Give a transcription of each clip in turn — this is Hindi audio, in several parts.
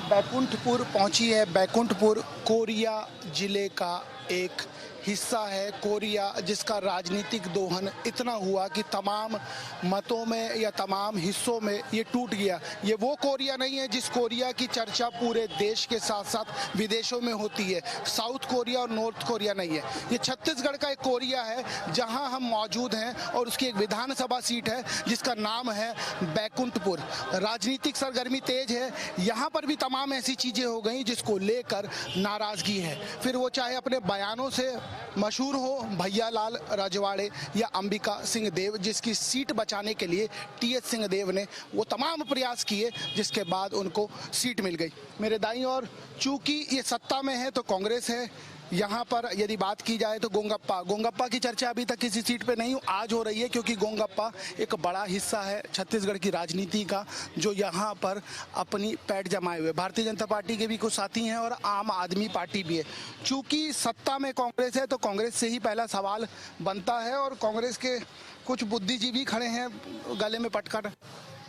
बैकुंठपुर पहुंची है। बैकुंठपुर कोरिया जिले का एक हिस्सा है। कोरिया जिसका राजनीतिक दोहन इतना हुआ कि तमाम मतों में या तमाम हिस्सों में ये टूट गया। ये वो कोरिया नहीं है जिस कोरिया की चर्चा पूरे देश के साथ साथ विदेशों में होती है। साउथ कोरिया और नॉर्थ कोरिया नहीं है। ये छत्तीसगढ़ का एक कोरिया है जहां हम मौजूद हैं और उसकी एक विधानसभा सीट है जिसका नाम है बैकुंठपुर। राजनीतिक सरगर्मी तेज है। यहाँ पर भी तमाम ऐसी चीजें हो गई जिसको लेकर नाराजगी है। फिर वो चाहे अपने बयानों से मशहूर हो भैया लाल रजवाड़े या अंबिका सिंह देव, जिसकी सीट बचाने के लिए टीएस सिंहदेव ने वो तमाम प्रयास किए जिसके बाद उनको सीट मिल गई। मेरे दाईं ओर चूंकि ये सत्ता में है तो कांग्रेस है। यहाँ पर यदि बात की जाए तो गोंगप्पा की चर्चा अभी तक किसी सीट पे नहीं आज हो रही है क्योंकि गोंगप्पा एक बड़ा हिस्सा है छत्तीसगढ़ की राजनीति का जो यहाँ पर अपनी पैठ जमाए हुए। भारतीय जनता पार्टी के भी कुछ साथी हैं और आम आदमी पार्टी भी है। चूंकि सत्ता में कांग्रेस है तो कांग्रेस से ही पहला सवाल बनता है और कांग्रेस के कुछ बुद्धिजीवी खड़े हैं गले में पटकर।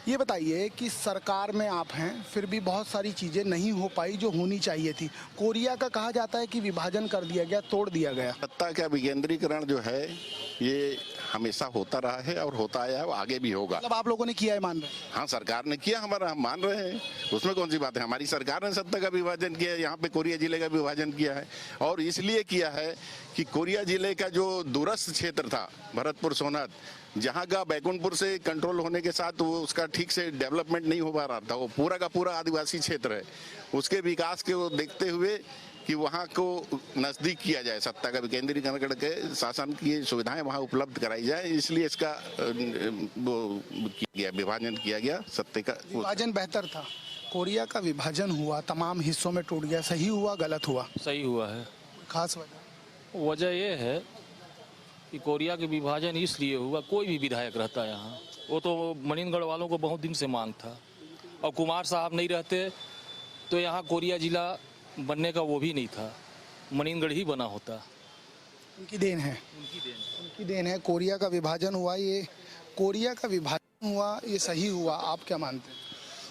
ये बताइए कि सरकार में आप हैं फिर भी बहुत सारी चीज़ें नहीं हो पाई जो होनी चाहिए थी। कोरिया का कहा जाता है कि विभाजन कर दिया गया, तोड़ दिया गया। सत्ता का विकेंद्रीकरण जो है ये हमेशा होता रहा है और होता आया है, आगे भी होगा। मतलब आप लोगों ने किया है, मान रहे हैं? हाँ, सरकार ने किया, हमारा हम मान रहे हैं, उसमें कौन सी बात है। हमारी सरकार ने सत्ता का विभाजन किया है, यहाँ पे कोरिया जिले का विभाजन किया है और इसलिए किया है कि कोरिया जिले का जो दूरस्थ क्षेत्र था भरतपुर सोनत, जहाँ का बैकुंठपुर से कंट्रोल होने के साथ वो उसका ठीक से डेवलपमेंट नहीं हो पा रहा था। वो पूरा का पूरा आदिवासी क्षेत्र है। उसके विकास को देखते हुए कि वहाँ को नज़दीक किया जाए, सत्ता का विकेंद्रीकरण करके शासन की सुविधाएं वहाँ उपलब्ध कराई जाए, इसलिए इसका वो किया गया, विभाजन किया गया। सत्ता का विभाजन बेहतर था। कोरिया का विभाजन हुआ, तमाम हिस्सों में टूट गया। सही हुआ, गलत हुआ? सही हुआ है। खास वजह ये है कि कोरिया के विभाजन इसलिए हुआ, कोई भी विधायक रहता है यहाँ, वो तो मनीनगढ़ वालों को बहुत दिन से मांग था और कुमार साहब नहीं रहते तो यहाँ कोरिया जिला बनने का वो भी नहीं था, मनीनगढ़ ही बना होता। उनकी देन है, उनकी देन है। कोरिया का विभाजन हुआ, ये कोरिया का विभाजन हुआ, ये सही हुआ। आप क्या मानते हैं?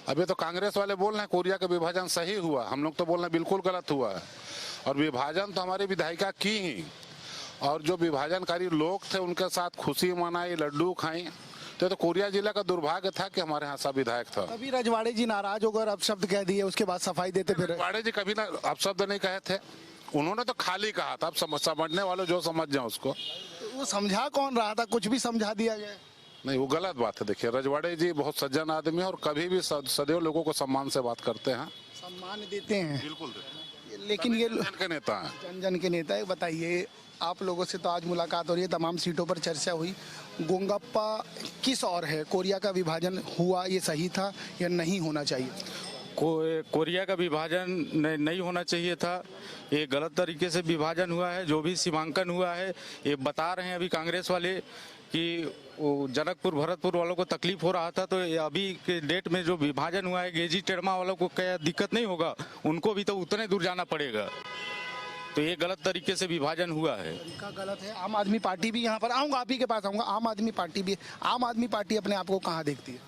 अभी तो कांग्रेस वाले बोल रहे हैं कोरिया का विभाजन सही हुआ, हम लोग तो बोल रहे हैं बिल्कुल गलत हुआ है। और विभाजन तो हमारी विधायिका की ही, और जो विभाजनकारी लोग थे उनके साथ खुशी मनाई, लड्डू खाई। तो कोरिया जिला का दुर्भाग्य था कि हमारे यहाँ सब विधायक था। अभी रजवाड़े जी नाराज होकर अपशब्द कह दिए, उसके बाद सफाई देते फिर। रजवाड़े जी कभी ना अपशब्द नहीं कहे थे, उन्होंने तो खाली कहा था। अब समझने वाले जो समझ जाए उसको। वो समझा कौन रहा था? कुछ भी समझा दिया गया? नहीं, वो गलत बात है। देखिए, रजवाड़े जी बहुत सज्जन आदमी है और कभी भी सदैव लोगों को सम्मान से बात करते हैं, सम्मान देते हैं। बिल्कुल देते हैं। लेकिन ये जन के नेता हैं, जन जन के नेता है। बताइए, आप लोगों से तो आज मुलाकात हो रही है, तमाम सीटों पर चर्चा हुई। गोंगप्पा किस और है? कोरिया का विभाजन हुआ, ये सही था या नहीं होना चाहिए? कोरिया का विभाजन नहीं होना चाहिए था। ये गलत तरीके से विभाजन हुआ है। जो भी सीमांकन हुआ है, ये बता रहे हैं अभी कांग्रेस वाले कि जनकपुर भरतपुर वालों को तकलीफ हो रहा था, तो अभी के डेट में जो विभाजन हुआ है, गेजी टेरमा वालों को क्या दिक्कत नहीं होगा? उनको भी तो उतने दूर जाना पड़ेगा। तो ये गलत तरीके से विभाजन हुआ है। तरीका गलत है। आम आदमी पार्टी भी यहाँ पर, आऊँगा आप ही के पास आऊँगा, आम आदमी पार्टी भी, आम आदमी पार्टी अपने आप को कहाँ देखती है?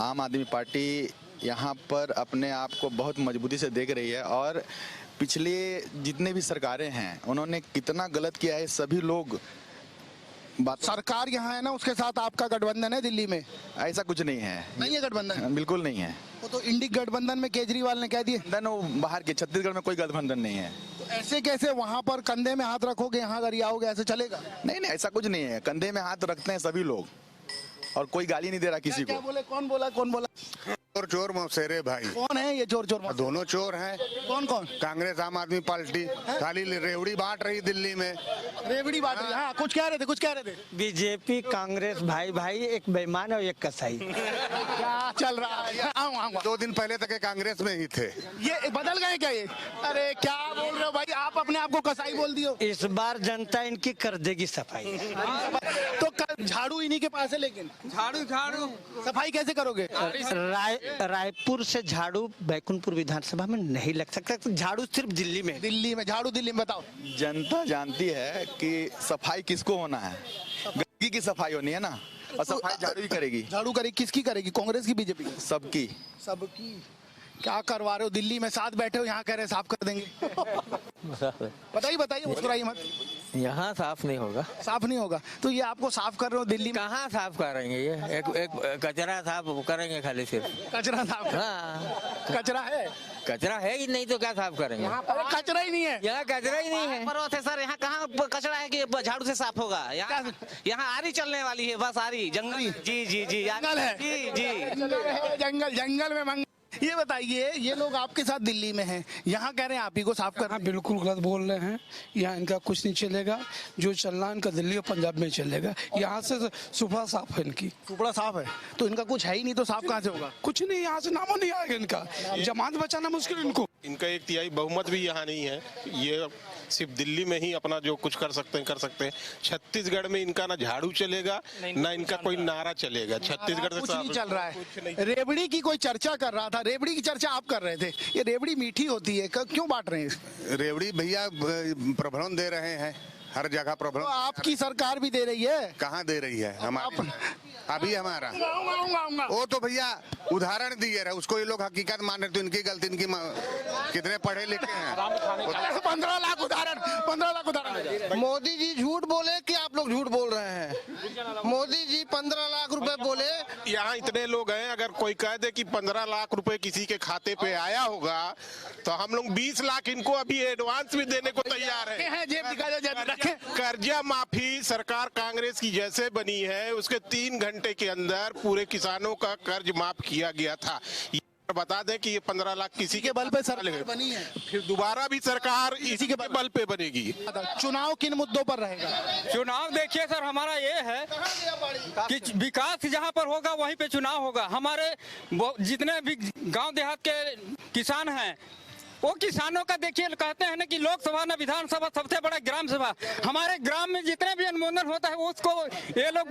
आम आदमी पार्टी यहाँ पर अपने आप को बहुत मजबूती से देख रही है और पिछले जितने भी सरकारें हैं उन्होंने कितना गलत किया है, सभी लोग बात। सरकार यहाँ है ना, उसके साथ आपका गठबंधन है दिल्ली में? ऐसा कुछ नहीं है। नहीं है गठबंधन? बिल्कुल नहीं है। वो तो इंडिक गठबंधन में केजरीवाल ने कह दिए। वो बाहर के, छत्तीसगढ़ में कोई गठबंधन नहीं है। तो ऐसे कैसे वहाँ पर कंधे में हाथ रखोगे, यहाँ गरियाओगे, ऐसे चलेगा? नहीं, ऐसा कुछ नहीं है। कंधे में हाथ रखते हैं सभी लोग और कोई गाली नहीं दे रहा किसी क्या को। बोले? कौन बोला? कौन बोला? चोर चोर मौसेरे भाई। कौन है ये चोर चोर? दोनों चोर हैं। कौन कौन? कांग्रेस आम आदमी पार्टी खाली रेवड़ी बांट रही दिल्ली में। रेवड़ी बांट रही? हाँ, कुछ कह रहे थे, कुछ कह रहे थे। बीजेपी कांग्रेस भाई भाई, एक बेईमान और एक कसाई। क्या चल रहा है? आऊँ 2 दिन पहले तक कांग्रेस में ही थे। ये बदल गए क्या ये? अरे क्या बोल रहे हो भाई, आप अपने आप को कसाई बोल दियो। इस बार जनता इनकी कर देगी सफाई। तो झाड़ू इन्हीं के पास है, लेकिन झाड़ू सफाई कैसे करोगे? रायपुर से झाड़ू बैकुंठपुर विधानसभा में नहीं लग सकता। झाड़ू सिर्फ दिल्ली में। दिल्ली में झाड़ू, दिल्ली में। बताओ, जनता जानती है कि सफाई किसको होना है, गंदगी की सफाई होनी है ना, और सफाई झाड़ू ही करेगी। झाड़ू करेगी? किसकी करेगी? कांग्रेस की, बीजेपी की? सबकी। सबकी। क्या करवा रहे हो? दिल्ली में साथ बैठे हो, यहाँ कह रहे हैं साफ कर देंगे। बताइए बताइए, मुस्कुराइए मत। यहाँ साफ नहीं होगा। साफ नहीं होगा तो ये आपको साफ कर रहे हो दिल्ली में? कहाँ साफ करेंगे? ये एक कचरा साफ करेंगे खाली सिर्फ। कचरा साफ हाँ, कचरा है? कचरा है ही नहीं तो क्या साफ करेंगे? अरे कचरा ही नहीं है। यहाँ कचरा ही नहीं है। पर्वत है सर, यहाँ कहाँ कचरा है कि झाड़ू से साफ होगा? यहाँ आरी चलने वाली है, बस आरी जंगल। जी जी जी, जंगल है। जी जी, जंगल जंगल में मंगल। ये बताइए, ये लोग आपके साथ दिल्ली में हैं, यहाँ कह रहे हैं आप ही को साफ करना। हाँ, बिल्कुल गलत बोल रहे हैं। यहाँ इनका कुछ नहीं चलेगा, जो चलना है इनका दिल्ली और पंजाब में चलेगा। यहाँ से सुबह साफ है इनकी। टुकड़ा साफ है तो इनका कुछ है ही नहीं, तो साफ कहाँ से होगा? कुछ नहीं, यहाँ से नामो नहीं आएगा इनका। जमानत बचाना मुश्किल इनको। इनका 1/3 बहुमत भी यहाँ नहीं है। ये सिर्फ दिल्ली में ही अपना जो कुछ कर सकते हैं। छत्तीसगढ़ में इनका ना झाड़ू चलेगा ना इनका कोई नारा चलेगा। छत्तीसगढ़ से कुछ नहीं चल रहा है। रेवड़ी की कोई चर्चा कर रहा था, रेवड़ी की चर्चा आप कर रहे थे। ये रेवड़ी मीठी होती है, क्यों बांट रहे हैं? रेवड़ी भैया प्रभरण दे रहे हैं, हर जगह प्रभरण। तो आपकी सरकार भी दे रही है। कहाँ दे रही है? हमारी अभी हमारा वो तो भैया उदाहरण दिए रहे, उसको ये लोग हकीकत मान रहे, तो इनकी गलती। इनकी कितने पढ़े लिखे हैं? 15 लाख उदाहरण, 15 लाख उदाहरण। मोदी जी झूठ बोले कि आप लोग झूठ बोल रहे हैं? मोदी जी 15 लाख रुपए बोले। यहाँ इतने लोग हैं, अगर कोई कह दे कि 15 लाख रुपए किसी के खाते पे आया होगा तो हम लोग 20 लाख इनको अभी एडवांस भी देने को तैयार है। जेब दिखा दो, रखे। कर्जा माफी सरकार कांग्रेस की जैसे बनी है, उसके 3 घंटे के अंदर पूरे किसानों का कर्ज माफ किया गया था। बता दें कि ये 15 लाख किसी के बल पे सरकार बनी है, फिर दोबारा भी सरकार इसी के बल पे बनेगी। चुनाव किन मुद्दों पर रहेगा? चुनाव देखिए सर, हमारा ये है कि विकास जहाँ पर होगा वहीं पे चुनाव होगा। हमारे जितने भी गांव देहात के किसान हैं, वो किसानों का देखिए, कहते हैं ना कि लोकसभा न विधानसभा सबसे बड़ा ग्राम सभा। हमारे ग्राम में जितने भी अनुमोदन होता है उसको ये लोग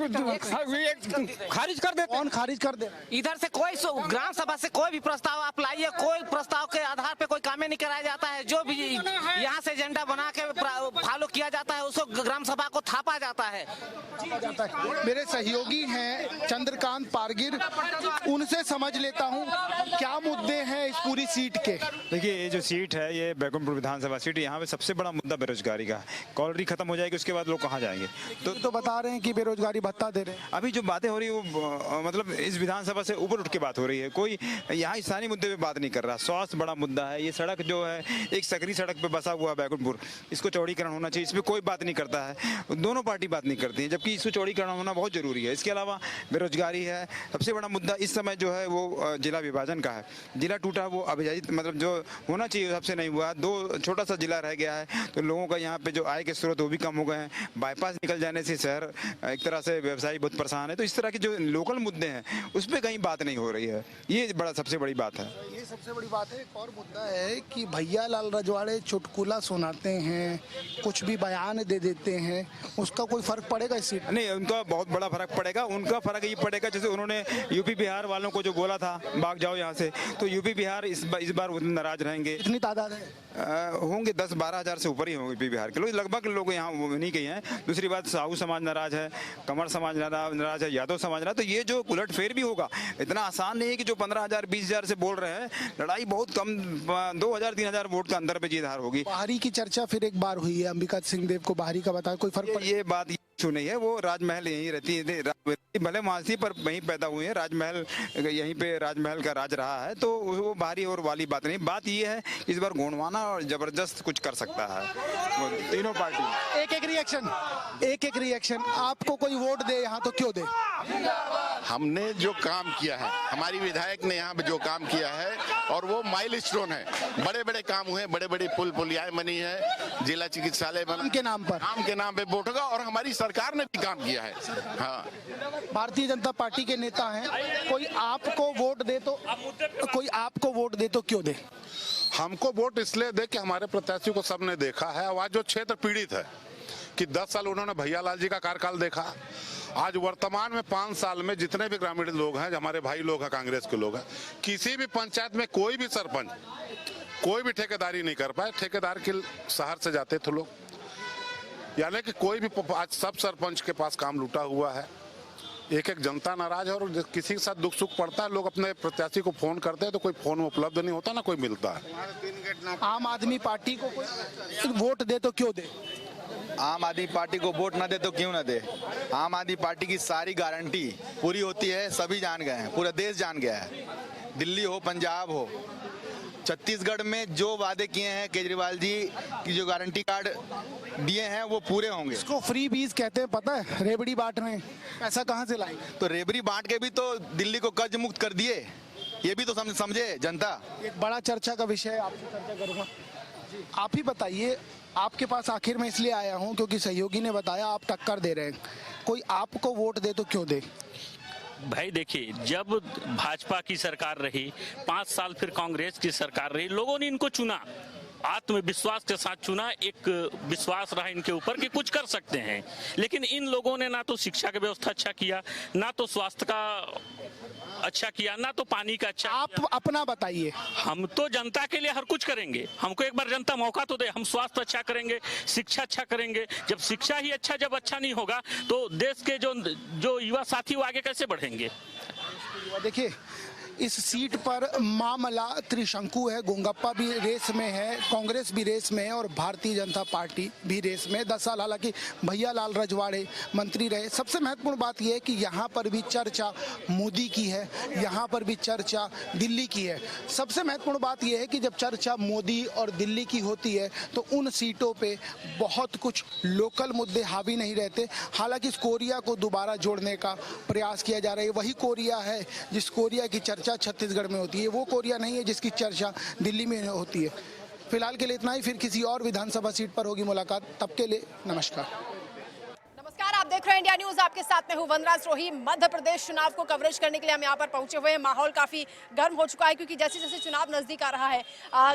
खारिज कर देते। कौन खारिज कर दे? इधर से कोई ग्राम सभा से कोई भी प्रस्ताव आप लाइए, कोई प्रस्ताव के आधार पे कोई काम नहीं कराया जाता है। जो भी यहाँ से एजेंडा बना के फॉलो किया जाता है उसको ग्राम सभा को थापा जाता है। मेरे सहयोगी हैं चंद्रकांत पारगिर, उनसे समझ लेता हूँ क्या मुद्दे हैं इस पूरी सीट के। देखिए, ये जो सीट है, ये बैकुंठपुर विधानसभा सीट, यहाँ पे सबसे बड़ा मुद्दा बेरोजगारी का है। कॉलोनी खत्म हो जाएगी, उसके बाद लोग कहाँ जाएंगे? तो बता रहे हैं कि बेरोजगारी भत्ता दे रहे हैं। अभी जो बातें हो रही है वो मतलब इस विधानसभा से ऊपर उठ के बात हो रही है। कोई यहाँ स्थानीय मुद्दे पे बात नहीं कर रहा। स्वास्थ्य बड़ा मुद्दा है। ये सड़क जो है, एक सकरी सड़क पे बसा हुआ बैकुंठपुर, इसको चौड़ीकरण होना चाहिए। इस पर कोई बात नहीं करता है, दोनों पार्टी बात नहीं करती है, जबकि इसको चौड़ीकरण होना बहुत जरूरी है। इसके अलावा बेरोजगारी है। सबसे बड़ा मुद्दा इस समय जो है वो जिला विभाजन का है। जिला टूटा, वो अभिजात मतलब जो होना चाहिए सबसे नहीं हुआ। 2 छोटा सा जिला रह गया है, तो लोगों का यहाँ पे जो आय के स्रोत वो भी कम हो गए हैं। बाईपास निकल जाने से शहर एक तरह से व्यवसायी बहुत परेशान है। तो इस तरह के जो लोकल मुद्दे हैं उस पर कहीं बात नहीं हो रही है। ये बड़ा सबसे बड़ी बात है। ये सबसे बड़ी बात है। एक और मुद्दा है कि भैया लाल रजवाड़े चुटकुला सुनाते हैं, कुछ भी बयान दे देते हैं, उसका कोई फर्क पड़ेगा इस सीट? नहीं, उनका बहुत बड़ा फर्क पड़ेगा। उनका फर्क ये पड़ेगा, जैसे उन्होंने यूपी बिहार वालों को जो बोला था भाग जाओ यहाँ से, तो यूपी बिहार इस बार उतने नाराज रहेंगे। कितनी तादाद है? होंगे 10-12 हज़ार से ऊपर ही होंगे यूपी बिहार के लोग, लगभग लोग यहाँ नहीं गए हैं। दूसरी बात, साहू समाज नाराज है, कंवर समाज नाराज है, यादव समाज नाराज। तो ये जो उलटफेर भी होगा, इतना आसान नहीं है कि जो 15,000-20,000 से बोल रहे हैं। लड़ाई बहुत कम 2,000-3,000 वोट का अंदर पे जीत हार होगी। बाहरी की चर्चा फिर एक बार हुई है, अंबिका सिंह देव को बाहरी का बताया, कोई फर्क ये बात इशू नहीं है। वो राजमहल यहीं रहती है, भले मासी पर वहीं पैदा हुए हैं। राजमहल यहीं पे राजमहल का राज रहा है, तो वो बाहरी और वाली बात नहीं। बात ये है इस बार गोंडवाना और जबरदस्त कुछ कर सकता है वो तीनों पार्टी। एक एक रिएक्शन। आपको कोई वोट दे यहाँ तो क्यों दे? हमने जो काम किया है, हमारी विधायक ने यहाँ पे जो काम किया है, और वो माइलस्टोन है। बड़े बड़े काम हुए, बड़े बड़े पुल पुलियाएं बनी है, जिला चिकित्सालय बना के नाम पर, काम के नाम पे वोट होगा। और हमारी सरकार ने भी काम किया है। हाँ, भारतीय जनता पार्टी के नेता हैं, कोई आपको वोट दे तो क्यों दे? हमको वोट इसलिए दे कि हमारे प्रत्याशी को सबने देखा है। और आज जो क्षेत्र पीड़ित है कि 10 साल उन्होंने भैयालाल जी का कार्यकाल देखा। आज वर्तमान में 5 साल में जितने भी ग्रामीण लोग हैं, हमारे भाई लोग हैं, कांग्रेस के लोग हैं, किसी भी पंचायत में कोई भी सरपंच कोई भी ठेकेदारी नहीं कर पाए। ठेकेदार के शहर से जाते थे लोग, यानी कि कोई भी आज सब सरपंच के पास काम लूटा हुआ है। एक एक जनता नाराज है और किसी के साथ दुख सुख पड़ता है, लोग अपने प्रत्याशी को फोन करते हैं तो कोई फोन में उपलब्ध नहीं होता, ना कोई मिलता है। आम आदमी पार्टी को कोई वोट दे तो क्यों दे? आम आदमी पार्टी को वोट ना दे तो क्यों ना दे? आम आदमी पार्टी की सारी गारंटी पूरी होती है, सभी जान गए हैं, पूरा देश जान गया है। दिल्ली हो, पंजाब हो, छत्तीसगढ़ में जो वादे किए हैं केजरीवाल जी की, जो गारंटी कार्ड दिए हैं वो पूरे होंगे। इसको फ्री बीज कहते हैं, पता है? रेबड़ी बांट रहे हैं, पैसा कहाँ से लाएंगे? तो रेबड़ी बांट के भी तो दिल्ली को कर्ज मुक्त कर दिए, ये भी तो समझे जनता। एक बड़ा चर्चा का विषय है, आपसे चर्चा करूंगा। आप ही बताइए, आपके पास आखिर में इसलिए आया हूं क्योंकि सहयोगी ने बताया आप टक्कर दे रहे हैं, कोई आपको वोट दे तो क्यों दे? भाई देखिए, जब भाजपा की सरकार रही, 5 साल फिर कांग्रेस की सरकार रही, लोगों ने इनको चुना, आत्मविश्वास के साथ चुना, एक विश्वास रहा इनके ऊपर कि कुछ कर सकते हैं। लेकिन इन लोगों ने ना तो शिक्षा की व्यवस्था अच्छा किया, ना तो स्वास्थ्य का अच्छा किया, ना तो पानी का अच्छा। आप अपना बताइए। हम तो जनता के लिए हर कुछ करेंगे, हमको एक बार जनता मौका तो दे, हम स्वास्थ्य अच्छा करेंगे, शिक्षा अच्छा करेंगे। जब शिक्षा ही जब अच्छा नहीं होगा तो देश के जो युवा साथी वो आगे कैसे बढ़ेंगे? देखिए, इस सीट पर मामला त्रिशंकु है। गोंगप्पा भी रेस में है, कांग्रेस भी रेस में है और भारतीय जनता पार्टी भी रेस में। 10 साल हालांकि भैया लाल रजवाड़े मंत्री रहे। सबसे महत्वपूर्ण बात यह है कि यहाँ पर भी चर्चा मोदी की है, यहाँ पर भी चर्चा दिल्ली की है। सबसे महत्वपूर्ण बात यह है कि जब चर्चा मोदी और दिल्ली की होती है तो उन सीटों पे बहुत कुछ लोकल मुद्दे हावी नहीं रहते। हालांकि इस कोरिया को दोबारा जोड़ने का प्रयास किया जा रहा है। वही कोरिया है जिस कोरिया की चर्चा छत्तीसगढ़ में होती है, वो कोरिया नहीं है जिसकी चर्चा दिल्ली में होती है। फिलहाल के लिए इतना ही, फिर किसी और विधानसभा सीट पर होगी मुलाकात। तब के लिए नमस्कार। नमस्कार, आप देख रहे हैं इंडिया न्यूज। आपके साथ में हूं वंदना सिरोही। मध्य प्रदेश चुनाव को कवरेज करने के लिए हम यहाँ पर पहुंचे हुए हैं। माहौल काफी गर्म हो चुका है क्योंकि जैसे जैसे चुनाव नजदीक आ रहा है,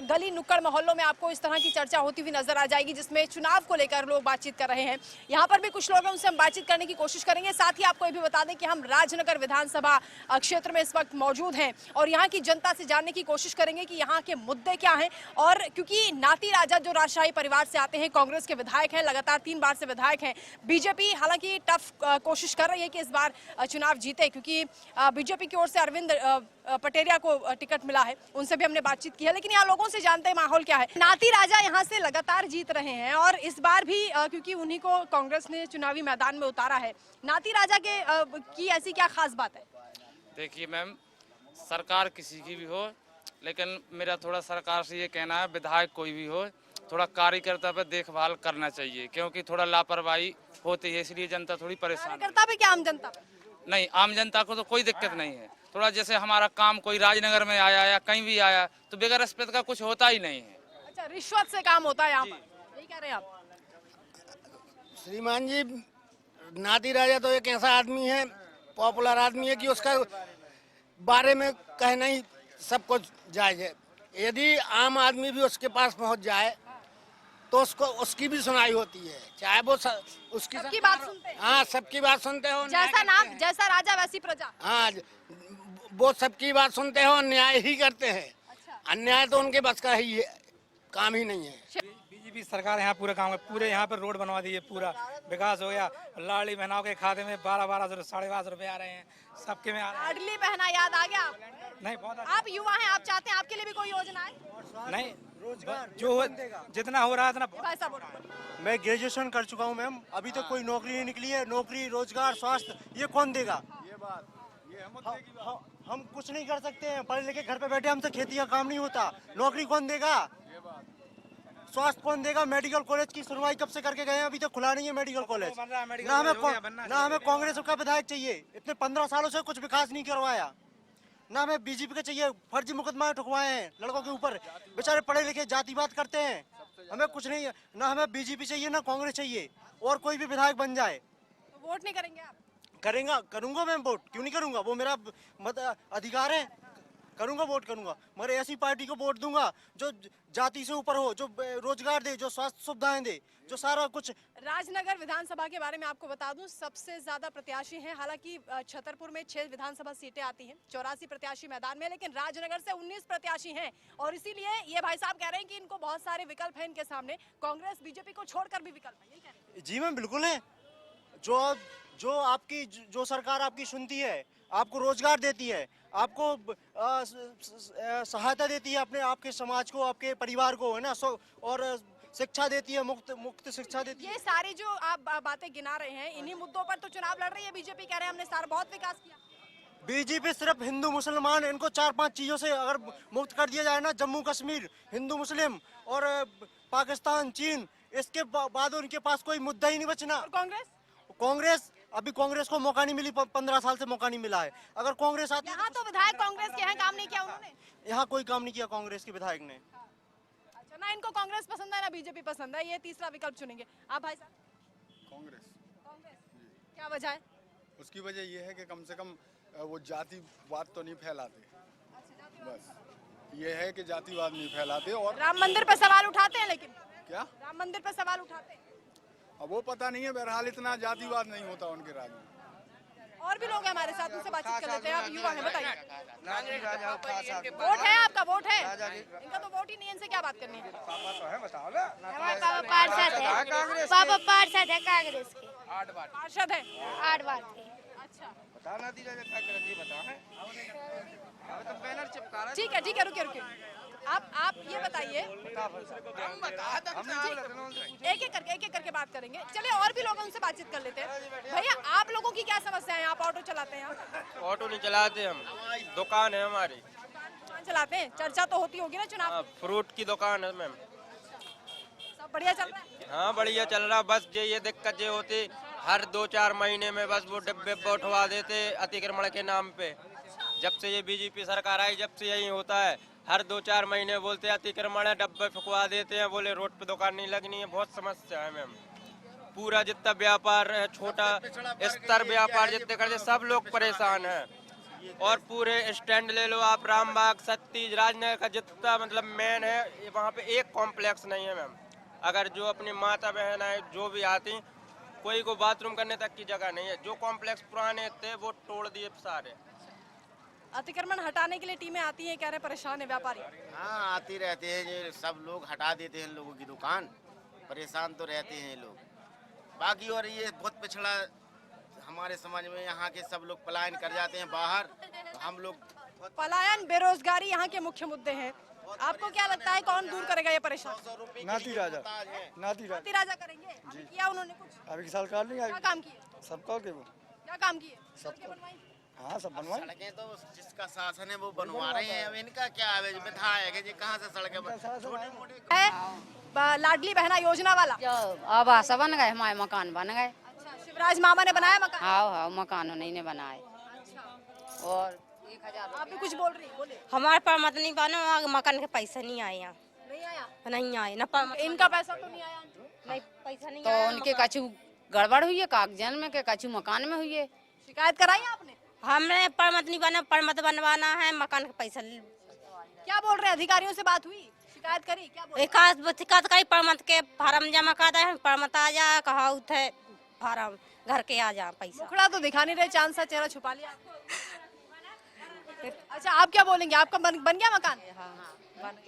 गली नुक्कड़ मोहल्लों में आपको इस तरह की चर्चा होती हुई नजर आ जाएगी जिसमें चुनाव को लेकर लोग बातचीत कर रहे हैं। यहाँ पर भी कुछ लोग हैं, उनसे हम बातचीत करने की कोशिश करेंगे। साथ ही आपको ये भी बता दें कि हम राजनगर विधानसभा क्षेत्र में इस वक्त मौजूद हैं और यहाँ की जनता से जानने की कोशिश करेंगे कि यहाँ के मुद्दे क्या हैं। और क्योंकि नाती राजा जो राजशाही परिवार से आते हैं, कांग्रेस के विधायक हैं, लगातार 3 बार से विधायक हैं। बीजेपी हालांकि टफ कोशिश कर रही है कि इस बार चुनाव जीते, क्योंकि बीजेपी की ओर से अरविंद पटेरिया को टिकट मिला है। उनसे भी हमने बातचीत की है, लेकिन यहाँ लोगों से जानते हैं माहौल क्या है। नाती राजा यहाँ से लगातार जीत रहे हैं और इस बार भी क्योंकि उन्हीं को कांग्रेस ने चुनावी मैदान में उतारा है। नाती राजा की ऐसी क्या खास बात है? देखिए मैम, सरकार किसी की भी हो, लेकिन मेरा थोड़ा सरकार से ये कहना है, विधायक कोई भी हो, थोड़ा कार्यकर्ता पे देखभाल करना चाहिए, क्योंकि थोड़ा लापरवाही होती है, इसलिए जनता थोड़ी परेशान। कार्यकर्ता पे क्या आम जनता? नहीं, आम जनता को तो कोई दिक्कत नहीं है। थोड़ा जैसे हमारा काम कोई राजनगर में आया या कहीं भी आया तो बगैर रिश्वत का कुछ होता ही नहीं है। अच्छा, रिश्वत से काम होता है यहाँ पर, यही कह रहे हैं आप? श्रीमान जी, नाती राजा तो एक ऐसा आदमी है, पॉपुलर आदमी है कि उसका बारे में कहना ही सब कुछ जायज है। यदि आम आदमी भी उसके पास पहुंच जाए तो उसको उसकी भी सुनाई होती है, चाहे वो उसकी सबकी बात सुनते हैं। हाँ, सबकी बात सुनते हो। जैसा नाम, जैसा राजा वैसी प्रजा। हाँ, वो सबकी बात सुनते हो, न्याय ही करते हैं। अन्याय तो उनके बस का ही काम ही नहीं है। बीजेपी सरकार यहाँ पूरा काम है, पूरे यहाँ पर रोड बनवा दी है, पूरा विकास हो गया। लाडली बहनाओं के खाते में 12-12 12.5 रुपए आ रहे हैं, सबके में आ रहे हैं। लाडली बहना याद आ गया? नहीं, बहुत आप युवा हैं, आप चाहते हैं आपके लिए भी कोई योजना है? नहीं, जो जितना हो रहा है इतना। मैं ग्रेजुएशन कर चुका हूँ मैम, अभी तो कोई नौकरी नहीं निकली है। नौकरी, रोजगार, स्वास्थ्य ये कौन देगा? ये बात हम कुछ नहीं कर सकते हैं, पढ़े लिखे घर पे बैठे हमसे खेती का काम नहीं होता। नौकरी कौन देगा? स्वास्थ्य कौन देगा? मेडिकल कॉलेज की सुनवाई कब से करके गए हैं, अभी तक खुला नहीं है मेडिकल कॉलेज। ना हमें कांग्रेस का विधायक चाहिए, इतने 15 सालों से कुछ विकास नहीं करवाया। ना हमें बीजेपी के चाहिए, फर्जी मुकदमा ठुकवाए हैं लड़कों के ऊपर, बेचारे पढ़े लिखे जातिवाद करते हैं। हमें कुछ नहीं, ना हमें बीजेपी चाहिए ना कांग्रेस चाहिए, और कोई भी विधायक बन जाए। तो वोट नहीं करेंगे आप? करूंगा मैं वोट, क्यों नहीं करूंगा, वो मेरा अधिकार है, करूंगा, वोट करूंगा। मगर ऐसी पार्टी को वोट दूंगा जो जाति से ऊपर हो, जो रोजगार दे, जो स्वास्थ्य सुविधाएं दे, जो सारा कुछ। राजनगर विधानसभा के बारे में आपको बता दूं, सबसे ज्यादा प्रत्याशी हैं। हालांकि छतरपुर में 6 विधानसभा सीटें आती हैं, 84 प्रत्याशी मैदान में, लेकिन राजनगर से 19 प्रत्याशी हैं। और इसीलिए ये भाई साहब कह रहे हैं कि इनको बहुत सारे विकल्प हैं इनके सामने, कांग्रेस बीजेपी को छोड़कर भी विकल्प है, यही कह रहे हैं? जी मैम, बिल्कुल है। जो आपकी जो सरकार आपकी सुनती है, आपको रोजगार देती है, आपको सहायता देती है अपने आपके समाज को, आपके परिवार को, है ना, और शिक्षा देती है, मुक्त शिक्षा देती है। ये सारी जो आप बातें गिना रहे हैं, इन्हीं मुद्दों पर तो चुनाव लड़ रही है बीजेपी। कह रहे हैं हमने सारा बहुत विकास किया। बीजेपी सिर्फ हिंदू मुसलमान इनको 4-5 चीजों से अगर मुक्त कर दिया जाए ना, जम्मू कश्मीर, हिंदू मुस्लिम और पाकिस्तान, चीन, इसके बाद उनके पास कोई मुद्दा ही नहीं बचना। और कांग्रेस अभी कांग्रेस को मौका नहीं मिली, 15 साल से मौका नहीं मिला है। अगर कांग्रेस आती यहाँ तो विधायक कांग्रेस के हैं, काम नहीं किया उन्होंने। यहाँ कोई काम नहीं किया कांग्रेस के विधायक ने। अच्छा, ना इनको कांग्रेस पसंद है ना बीजेपी पसंद है, ये तीसरा विकल्प चुनेंगे आप भाई साहब? कांग्रेस। क्या वजह है? उसकी वजह यह है कि कम से कम वो जातिवाद तो नहीं फैलाते। बस ये है कि जातिवाद नहीं फैलाते। और राम मंदिर पर सवाल उठाते हैं, लेकिन क्या राम मंदिर पर सवाल उठाते हैं? अब वो पता नहीं है, बहरहाल इतना जातिवाद नहीं होता उनके राज्य में। और भी लोग हैं हमारे साथ, उनसे बातचीत कर लेते हैं। आप युवा हैं, बताइए। वोट है आपका? वोट है? इनका तो वोट ही नहीं है, इनसे क्या बात करनी है? पापा पार्षद है, पापा पार्षद है कांग्रेस के। पार्षद है 8 बार के। अच्छा, बताना दीजिए ठीक है, ठीक है, रुकिए रुकिए। आप ये बताइए, एक एक करके बात करेंगे। चलिए और भी लोग, उनसे बातचीत कर लेते हैं। भैया, आप लोगों की क्या समस्या है? आप ऑटो चलाते हैं? ऑटो नहीं चलाते हम, दुकान है हमारी। दुकान चलाते हैं, चर्चा तो होती होगी ना चुनाव? फ्रूट की दुकान है मैम। सब बढ़िया चल रहा है? हाँ बढ़िया चल रहा। बस ये दिक्कत ये होती, हर 2-4 महीने में बस वो डिब्बे उठवा देते अतिक्रमण के नाम पे। जब से ये बीजेपी सरकार आई, जब से यही होता है, हर 2-4 महीने बोलते हैं अतिक्रमण है, डब्बे फुकवा देते हैं, बोले रोड पे दुकान नहीं लगनी है। बहुत समस्या है मैम। पूरा जितना व्यापार है, छोटा स्तर व्यापार जितने करते, सब लोग परेशान हैं। और पूरे स्टैंड ले लो आप, रामबाग, सतीज, राजनगर का जितना मतलब मेन है, वहाँ पे एक कॉम्प्लेक्स नहीं है मैम। अगर जो अपनी माता बहन है जो भी आती, कोई को बाथरूम करने तक की जगह नहीं है। जो कॉम्प्लेक्स पुराने थे वो तोड़ दिए सारे। अतिक्रमण हटाने के लिए टीमें आती हैं, कह रहे परेशान है व्यापारी। हाँ, आती रहते हैं, ये सब लोग हटा देते हैं लोगों की दुकान, परेशान तो रहते हैं लोग। बाकी और ये बहुत पिछड़ा हमारे समाज में, यहाँ के सब लोग पलायन कर जाते हैं बाहर, तो हम लोग। पलायन, बेरोजगारी यहाँ के मुख्य मुद्दे हैं। आपको क्या लगता है कौन दूर करेगा ये परेशानी? नाती राजा करेंगे? अभी किया उन्होंने कुछ? अभी सरकार नहीं आई। क्या काम किए? सबका के वो क्या काम किए? सबको। हाँ, सब बनवाई। सड़कें तो जिसका शासन है वो बनवा रहे हैं। अब इनका क्या है, विधायक है जी, कहाँ से सड़कें है? लाडली बहना योजना वाला आवास बन गए, हमारे मकान बन गए। अच्छा, शिवराज मामा ने बनाया मकान? हाँ, मकान नहीं ने बनाए। और 1000। आप भी कुछ बोल रही? बोले। हमारे पर मत नहीं बना, मकान के पैसा नहीं आए यहाँ। नहीं आया? नहीं आए ना। इनका पैसा तो नहीं आया? नहीं, पैसा नहीं तो आया। उनके कछु गड़बड़ हुई है कागजात में, के कछु मकान में हुई है। शिकायत कराई आपने? हमने परमत नहीं बना, परमत बनवाना है, मकान का पैसा। क्या बोल रहे हैं? अधिकारियों से बात हुई? शिकायत करी? क्या बोल? शिकायत करी, परमत के फार्म जमा कर दे, परमत आ जा, कहा उठे फार्म घर के आ जा पैसा। मुखड़ा तो दिखा नहीं रहे, चांद सा चेहरा छुपा लिया। अच्छा, आप क्या बोलेंगे? आपका बन गया मकान?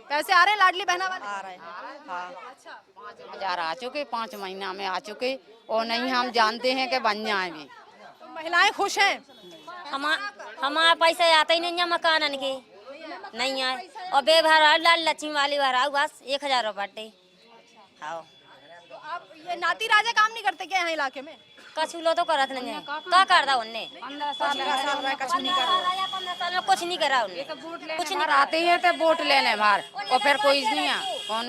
पैसे आ रहे हैं लाडली बहना वाले? आ रहे हैं। अच्छा, 5000 आ चुके, 5 महीना में आ चुके, और नहीं हम जानते हैं कि बन जाए भी। तो महिलाएं खुश हैं? हमारा पैसा आता ही नहीं है मकान के, नहीं आए। और बेभरा लाल लक्ष्मी वाली भरा बस 1000 रुपये। हाँ, तो आप ये नाती राजा काम नहीं करते क्या यहाँ इलाके में? कछुलो तो करत नहीं है। क्या कर रहा उनने? 15 साल में कुछ नहीं कर रहा। 15 साल में कुछ नहीं करा उनने। कुछ नहीं आते हैं तो वोट लेने बाहर, और फिर कोई नहीं है कौन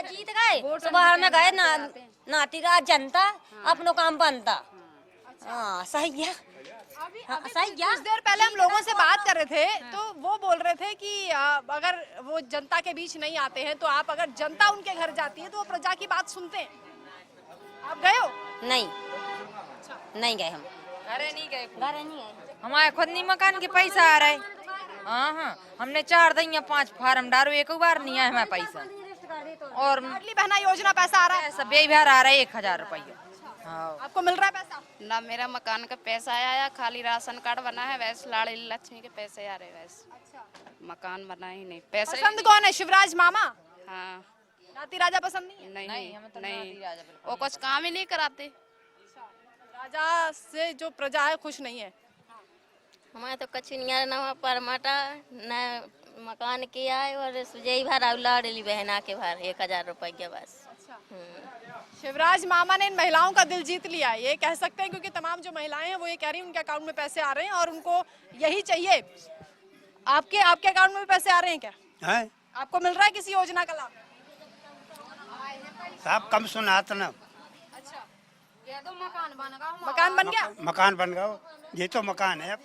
जीत गए, सुबह में गए ना, नाती राज जनता अपनो काम बनता। हाँ, सही है। कुछ देर पहले हम लोगों से बात कर रहे थे, तो वो बोल रहे थे कि अगर वो जनता के बीच नहीं आते हैं, तो आप अगर जनता उनके घर जाती है तो वो प्रजा की बात सुनते हैं। आप गए हो? नहीं, नहीं गए हम। घरे नहीं गए, घरे नहीं गए। हमारे खुद नहीं मकान के पैसा आ रहे। हाँ, हमने 4 दैया 5 फार्म डालो, एक बार नहीं आया हमारे पैसा। और लाडली बहना योजना पैसा आ रहा है? सब बेबार आ रहा है, 1000 रुपये। हाँ। आपको मिल रहा है पैसा? ना मेरा मकान का पैसा आया, खाली राशन कार्ड बना है, वैसे लाडली लक्ष्मी के पैसे आ रहे वैसे। अच्छा, मकान बना ही नहीं। पैसे पसंद कौन है? शिवराज मामा? हाँ। नाती राजा पसंद नहीं? नहीं, वो कुछ काम ही नहीं कराते। राजा से जो प्रजा है खुश नहीं है। हमारे तो कछु नहीं आ रहा, परमाटा न मकान किया है और सुजई भर लाडली बहना के भर 1000 रुपया बस। शिवराज मामा ने इन महिलाओं का दिल जीत लिया, ये कह सकते हैं, क्योंकि तमाम जो महिलाएं हैं वो ये कह रही हैं उनके अकाउंट में पैसे आ रहे हैं और उनको यही चाहिए। आपके अकाउंट में भी पैसे आ रहे हैं क्या? है? आपको मिल रहा है किसी योजना का लाभ? साहब कम सुना तो ना। अच्छा, ये तो मकान बन गया। मकान बन गया, ये तो मकान है।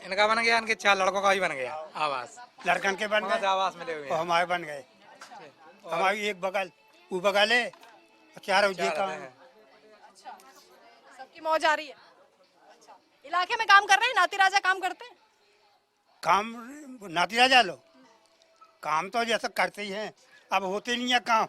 इनका बन गया, इनके 4 लड़कों का भी बन गया आवास। लड़कन के बन गए, आवास मिले हुए, हमारे बन गए। हमारी एक बगल वो बगल है, 4 का। सबकी मौज आ रही है। इलाके में काम कर रहे हैं, नाती राजा काम करते हैं? काम नाती राजा लो काम तो जैसा करते ही हैं, अब होते नहीं है काम।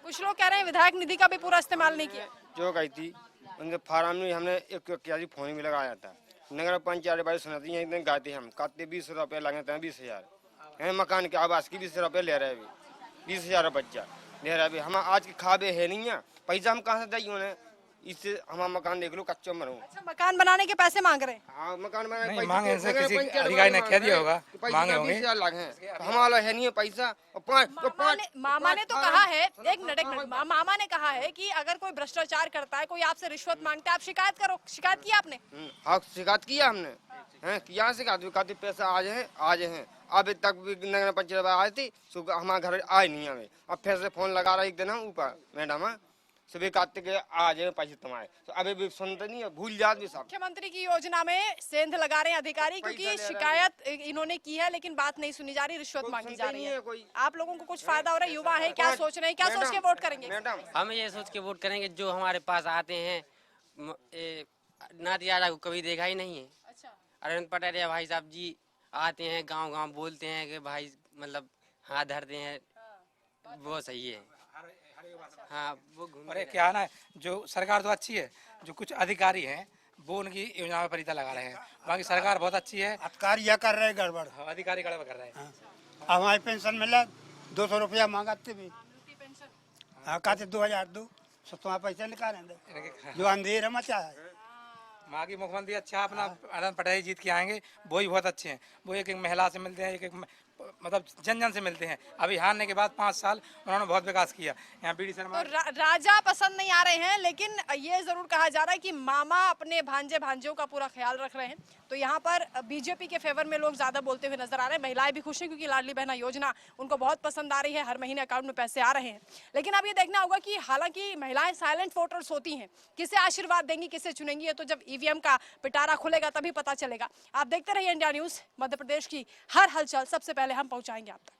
कुछ लोग कह रहे हैं विधायक निधि का भी पूरा इस्तेमाल नहीं किया। जो कही थी उनके फार्म में हमने एक फोन भी लगाया था। नगर पंचायत बारी सुनाती है, इतने गाते हम काते 20 रुपये लगे थे, 20,000 मकान के आवास की 20 रुपये ले रहे, 20,000 बच्चा ले रहा है। हम आज के खाबे है नहीं है, पैसा हम कहाँ से देंगे उन्हें? इससे हमारा मकान देख लो कच्चा मरूं। अच्छा, मकान बनाने के पैसे मांग रहे हैं? हाँ, मकान नहीं मांगे, इनसे किसी अधिकारी ने कह दिया होगा मांगे होंगे। 20,000 लागे हमारा है नहीं है पैसा। मामा ने तो कहा है, एक मिनट, मामा ने कहा है कि अगर कोई भ्रष्टाचार करता है, कोई आपसे रिश्वत मांगता है, आप शिकायत करो। शिकायत किया आपने? हाँ, शिकायत किया हमने, किया शिकायत, पैसा आज है अभी तक भी नगर पंचायत आई थी, हमारे घर आए नहीं हमें। अब फिर से फोन लगा रहा एक दिन ऊपर मैडम सुबह कहते के आ जाए पैसे तुम्हारे, तो अभी भी सुनते नहीं है, भूल जाते भी सब। मुख्यमंत्री की योजना में सेंध लगा रहे हैं अधिकारी, क्योंकि शिकायत इन्होंने की है लेकिन बात नहीं सुनी जा रही, रिश्वत मांगी जा रही है। आप लोगों को कुछ फायदा हो रहा है? युवा है, क्या सोच रहे हैं, क्या सोच के वोट करेंगे? हम ये सोच के वोट करेंगे जो हमारे पास आते हैं। नाती राजा को कभी देखा ही नहीं है। अरविंद पटेल भाई साहब जी आते हैं, गाँव बोलते हैं कि भाई मतलब हाथ धरते हैं, वो सही है। हाँ, वो अरे क्या है ना, जो सरकार तो अच्छी है, जो कुछ अधिकारी हैं वो उनकी योजना में परिता लगा रहे हैं, बाकी सरकार बहुत अच्छी है। अधिकारी यह कर रहे हैं गड़बड़। अधिकारी गड़बड़ कर रहे हैं। हमारी पेंशन मिला 200 रुपया मांगते भी, हाँ कहते 2,000 दो, तो तुम्हारा पैसा निकालेंगे, जो अंधेर मचा है। माँ की मुख्यमंत्री अच्छा अपना अरविंद पटेल जीत के आएंगे, वो ही बहुत अच्छे हैं। वो एक महिला से मिलते हैं, एक मतलब जन से मिलते हैं। अभी हारने के बाद 5 साल उन्होंने बहुत विकास किया। यहाँ बीडी शर्मा तो राजा पसंद नहीं आ रहे हैं, लेकिन ये जरूर कहा जा रहा है कि मामा अपने भांजियों का पूरा ख्याल रख रहे हैं। तो यहाँ पर बीजेपी के फेवर में लोग ज्यादा बोलते हुए नजर आ रहे हैं। महिलाएं भी खुश हैं क्योंकि लाडली बहना योजना उनको बहुत पसंद आ रही है, हर महीने अकाउंट में पैसे आ रहे हैं। लेकिन अब ये देखना होगा कि हालांकि महिलाएं साइलेंट वोटर्स होती हैं, किसे आशीर्वाद देंगी, किसे चुनेंगी, ये तो जब ईवीएम का पिटारा खुलेगा तभी पता चलेगा। आप देखते रहिए इंडिया न्यूज, मध्य प्रदेश की हर हलचल सबसे पहले हम पहुंचाएंगे आप तक।